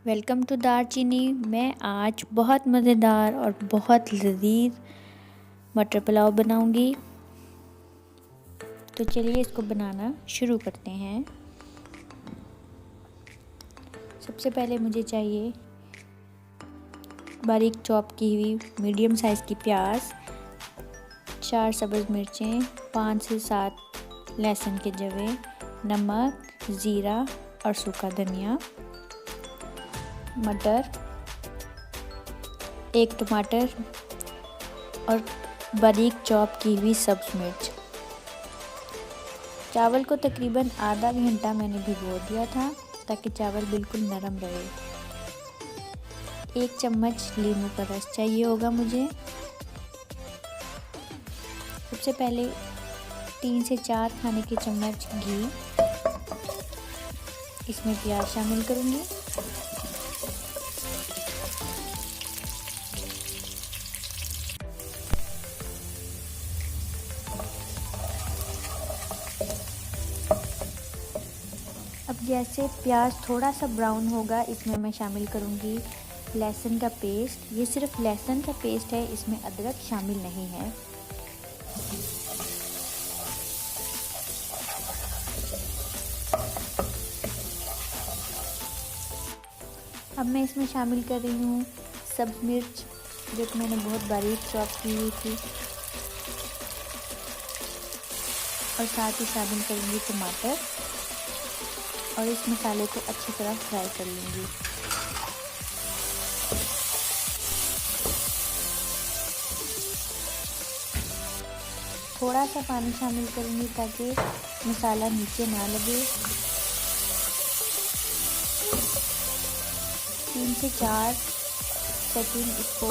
Welcome to दालचीनी। मैं आज बहुत मज़ेदार और बहुत लजीज मटर पुलाव बनाऊंगी। तो चलिए इसको बनाना शुरू करते हैं। सबसे पहले मुझे चाहिए बारीक चॉप की हुई मीडियम साइज़ की प्याज, 4 सब्ज़ मिर्चें, 5 से 7 लहसुन के जवे, नमक, ज़ीरा और सूखा धनिया, मटर, 1 टमाटर और बारीक चॉप की हुई सब्ज़ मिर्च। चावल को तकरीबन आधा घंटा मैंने भिगो दिया था ताकि चावल बिल्कुल नरम रहे। 1 चम्मच नींबू का रस चाहिए होगा मुझे। सबसे पहले 3 से 4 खाने के चम्मच घी इसमें प्याज शामिल करूँगी। अब जैसे प्याज थोड़ा सा ब्राउन होगा, इसमें मैं शामिल करूँगी लहसुन का पेस्ट। ये सिर्फ लहसुन का पेस्ट है, इसमें अदरक शामिल नहीं है। अब मैं इसमें शामिल कर रही हूँ सब्ज़ मिर्च, जो कि मैंने बहुत बारीक चॉप की हुई थी, और साथ ही शामिल करूँगी टमाटर और इस मसाले को अच्छी तरह फ्राई कर लूँगी। थोड़ा सा पानी शामिल करूँगी ताकि मसाला नीचे ना लगे। 3 से 4 सेकंड इसको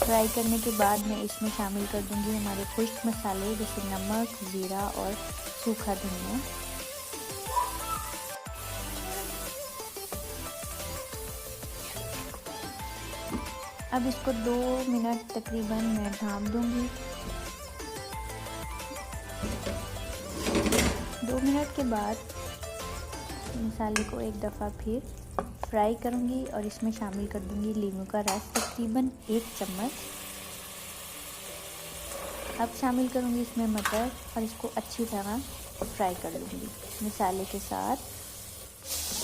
फ्राई करने के बाद मैं इसमें शामिल कर दूँगी हमारे खुश्क मसाले, जैसे नमक, ज़ीरा और सूखा धनिया। अब इसको 2 मिनट तकरीबन मैं ढाँप दूँगी। 2 मिनट के बाद मसाले को एक दफ़ा फिर फ्राई करूँगी और इसमें शामिल कर दूँगी नींबू का रस, तकरीबन 1 चम्मच। अब शामिल करूँगी इसमें मटर और इसको अच्छी तरह फ्राई कर लूँगी मसाले के साथ,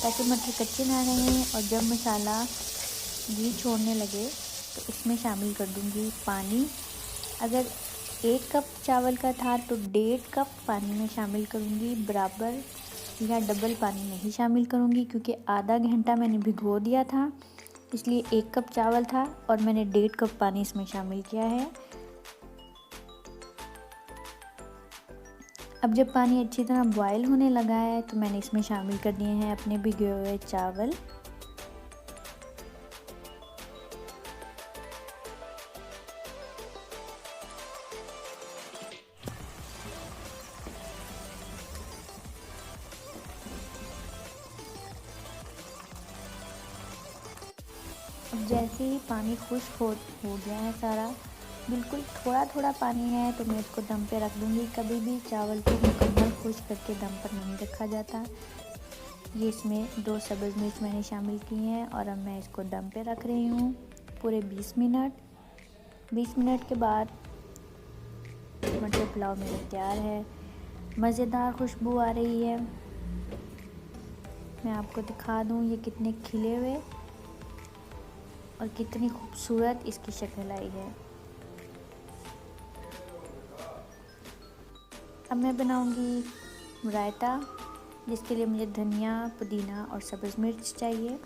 ताकि मटर कच्चे ना रहें। और जब मसाला घी छोड़ने लगे तो इसमें शामिल कर दूँगी पानी। अगर 1 कप चावल का था तो 1.5 कप पानी में शामिल करूँगी। बराबर या डबल पानी नहीं शामिल करूँगी, क्योंकि आधा घंटा मैंने भिगो दिया था, इसलिए 1 कप चावल था और मैंने 1.5 कप पानी इसमें शामिल किया है। अब जब पानी अच्छी तरह बॉयल होने लगा है तो मैंने इसमें शामिल कर दिए हैं अपने भिगे हुए चावल। अब जैसे ही पानी खुश्क हो गया है सारा, बिल्कुल थोड़ा थोड़ा पानी है, तो मैं इसको दम पे रख दूँगी। कभी भी चावल को मुकम्मल खुश्क करके दम पर नहीं रखा जाता। ये इसमें 2 सब्ज़ मिर्च मैंने शामिल की हैं और अब मैं इसको दम पे रख रही हूँ पूरे 20 मिनट। 20 मिनट के बाद मटर पुलाव मेरा तैयार है। मज़ेदार खुशबू आ रही है। मैं आपको दिखा दूँ ये कितने खिले हुए और कितनी खूबसूरत इसकी शक्ल आई है। अब मैं बनाऊंगी रायता, जिसके लिए मुझे धनिया, पुदीना और सब्ज़ मिर्च चाहिए।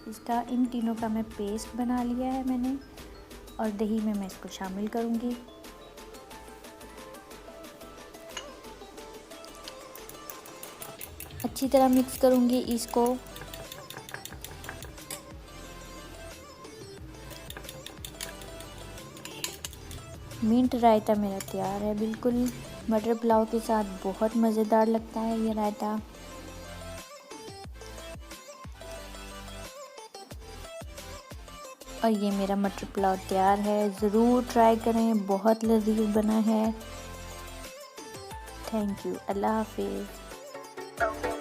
इसका इन तीनों का मैं पेस्ट बना लिया है मैंने, और दही में मैं इसको शामिल करूंगी। अच्छी तरह मिक्स करूंगी इसको। मिंट रायता मेरा तैयार है। बिल्कुल मटर पुलाव के साथ बहुत मज़ेदार लगता है ये रायता। और ये मेरा मटर पुलाव तैयार है। ज़रूर ट्राई करें, बहुत लजीज बना है। Thank you. अल्लाह हाफिज़। तो